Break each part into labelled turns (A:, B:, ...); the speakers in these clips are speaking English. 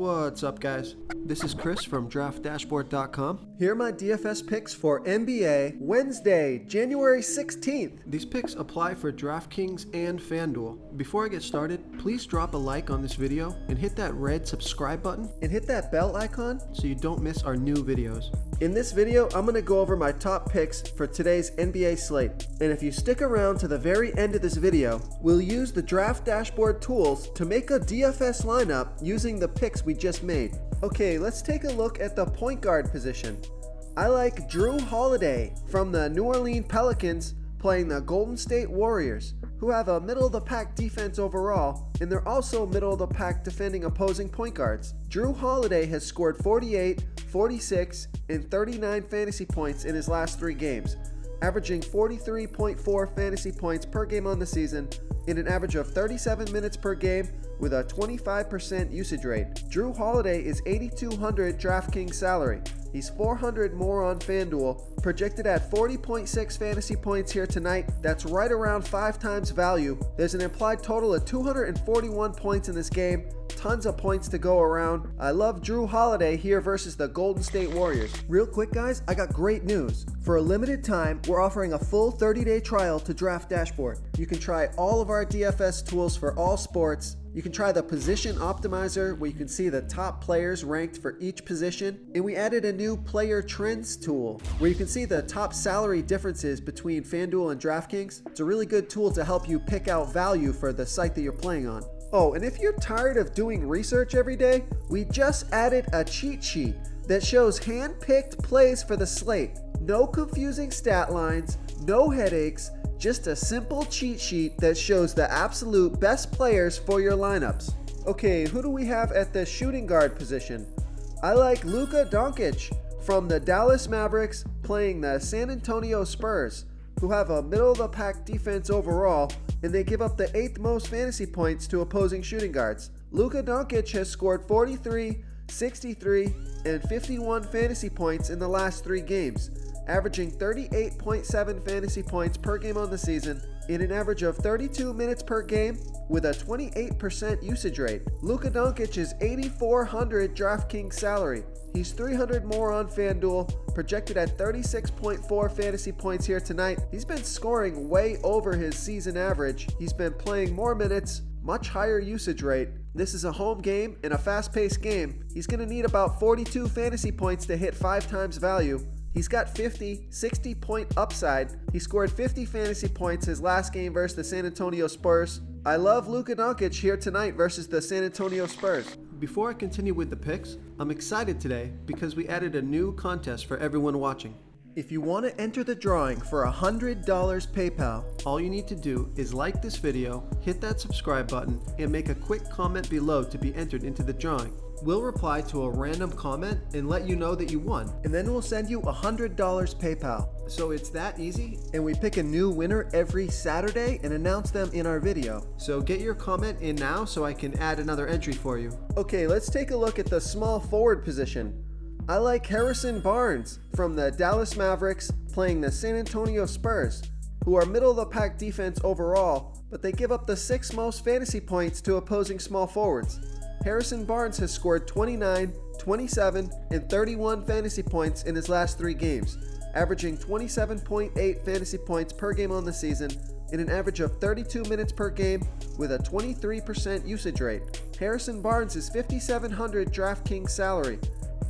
A: What's up, guys? This is Chris from DraftDashboard.com. Here are my DFS picks for NBA Wednesday, January 16th. These picks apply for DraftKings and FanDuel. Before I get started, please drop a like on this video and hit that red subscribe button and hit that bell icon so you don't miss our new videos. In this video, I'm going to go over my top picks for today's NBA slate. And if you stick around to the very end of this video, we'll use the Draft Dashboard tools to make a DFS lineup using the picks we just made. Okay, let's take a look at the point guard position. I like Drew Holiday from the New Orleans Pelicans playing the Golden State Warriors, who have a middle-of-the-pack defense overall, and they're also middle-of-the-pack defending opposing point guards. Drew Holiday has scored 48, 46, and 39 fantasy points in his last 3 games, averaging 43.4 fantasy points per game on the season in an average of 37 minutes per game with a 25% usage rate. Drew Holiday is $8,200 DraftKings salary. He's $400 more on FanDuel, projected at 40.6 fantasy points here tonight. That's right around 5 times value. There's an implied total of 241 points in this game. Tons of points to go around. I love Drew Holiday here versus the Golden State Warriors. Real quick, guys, I got great news. For a limited time, we're offering a full 30-day trial to Draft Dashboard. You can try all of our DFS tools for all sports. You can try the position optimizer where you can see the top players ranked for each position. And we added a new player trends tool where you can see the top salary differences between FanDuel and DraftKings. It's a really good tool to help you pick out value for the site that you're playing on. Oh, and if you're tired of doing research every day, we just added a cheat sheet that shows hand-picked plays for the slate. No confusing stat lines, no headaches, just a simple cheat sheet that shows the absolute best players for your lineups. Okay, who do we have at the shooting guard position? I like Luka Doncic from the Dallas Mavericks playing the San Antonio Spurs, who have a middle-of-the-pack defense overall, and they give up the 8th most fantasy points to opposing shooting guards. Luka Doncic has scored 43, 63, and 51 fantasy points in the last 3 games, averaging 38.7 fantasy points per game on the season in an average of 32 minutes per game with a 28% usage rate. Luka Doncic is $8,400 DraftKings salary. He's $300 more on FanDuel, projected at 36.4 fantasy points here tonight. He's been scoring way over his season average. He's been playing more minutes, much higher usage rate. This is a home game and a fast-paced game. He's going to need about 42 fantasy points to hit 5 times value. He's got 50, 60 point upside. He scored 50 fantasy points his last game versus the San Antonio Spurs. I love Luka Doncic here tonight versus the San Antonio Spurs. Before I continue with the picks, I'm excited today because we added a new contest for everyone watching. If you want to enter the drawing for $100 PayPal, all you need to do is like this video, hit that subscribe button, and make a quick comment below to be entered into the drawing. We'll reply to a random comment and let you know that you won, and then we'll send you $100 PayPal. So it's that easy, and we pick a new winner every Saturday and announce them in our video. So get your comment in now so I can add another entry for you. Okay, let's take a look at the small forward position. I like Harrison Barnes from the Dallas Mavericks playing the San Antonio Spurs, who are middle-of-the-pack defense overall, but they give up the 6th most fantasy points to opposing small forwards. Harrison Barnes has scored 29, 27, and 31 fantasy points in his last 3 games, averaging 27.8 fantasy points per game on the season in an average of 32 minutes per game with a 23% usage rate. Harrison Barnes is $5,700 DraftKings salary,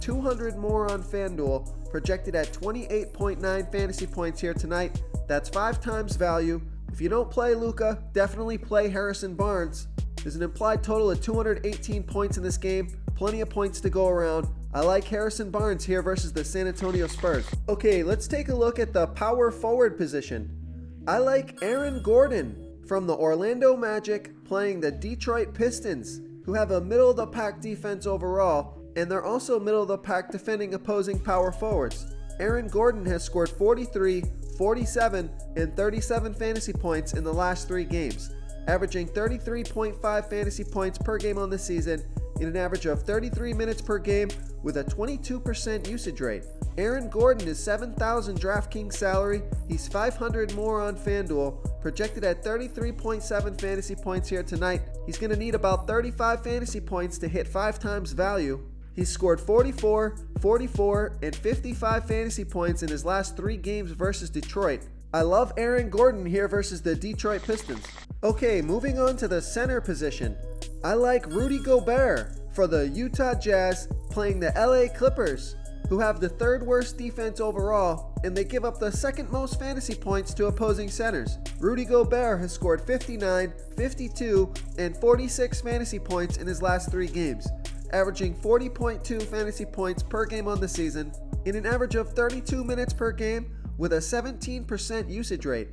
A: $200 more on FanDuel, projected at 28.9 fantasy points here tonight. That's 5 times value. If you don't play Luka, definitely play Harrison Barnes. There's an implied total of 218 points in this game, plenty of points to go around. I like Harrison Barnes here versus the San Antonio Spurs. Okay, let's take a look at the power forward position. I like Aaron Gordon from the Orlando Magic playing the Detroit Pistons, who have a middle-of-the-pack defense overall, and they're also middle-of-the-pack defending opposing power forwards. Aaron Gordon has scored 43, 47, and 37 fantasy points in the last 3 games, averaging 33.5 fantasy points per game on the season in an average of 33 minutes per game with a 22% usage rate. Aaron Gordon is $7,000 DraftKings salary. He's $500 more on FanDuel, projected at 33.7 fantasy points here tonight. He's going to need about 35 fantasy points to hit 5 times value. He's scored 44, 44, and 55 fantasy points in his last 3 games versus Detroit. I love Aaron Gordon here versus the Detroit Pistons. Okay, moving on to the center position. I like Rudy Gobert for the Utah Jazz playing the LA Clippers, who have the 3rd worst defense overall, and they give up the 2nd most fantasy points to opposing centers. Rudy Gobert has scored 59, 52, and 46 fantasy points in his last 3 games, averaging 40.2 fantasy points per game on the season, in an average of 32 minutes per game with a 17% usage rate.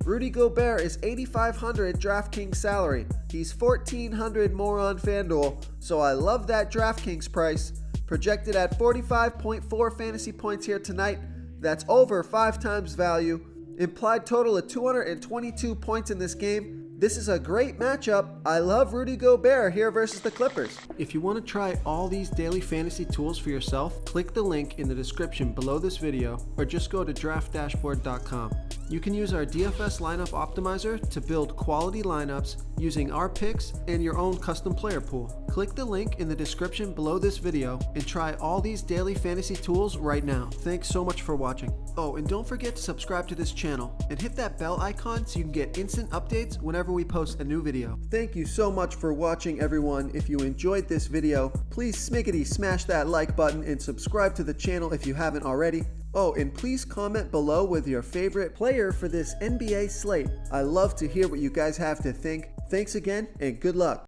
A: Rudy Gobert is $8,500 DraftKings salary. He's $1,400 more on FanDuel, so I love that DraftKings price. Projected at 45.4 fantasy points here tonight. That's over 5 times value. Implied total of 222 points in this game. This is a great matchup. I love Rudy Gobert here versus the Clippers. If you want to try all these daily fantasy tools for yourself, click the link in the description below this video or just go to draftdashboard.com. You can use our DFS lineup optimizer to build quality lineups using our picks and your own custom player pool. Click the link in the description below this video and try all these daily fantasy tools right now. Thanks so much for watching. Oh, and don't forget to subscribe to this channel and hit that bell icon so you can get instant updates whenever we post a new video. Thank you so much for watching, everyone. If you enjoyed this video, please smiggity smash that like button and subscribe to the channel if you haven't already. Oh, and please comment below with your favorite player for this NBA slate. I love to hear what you guys have to think. Thanks again, and good luck.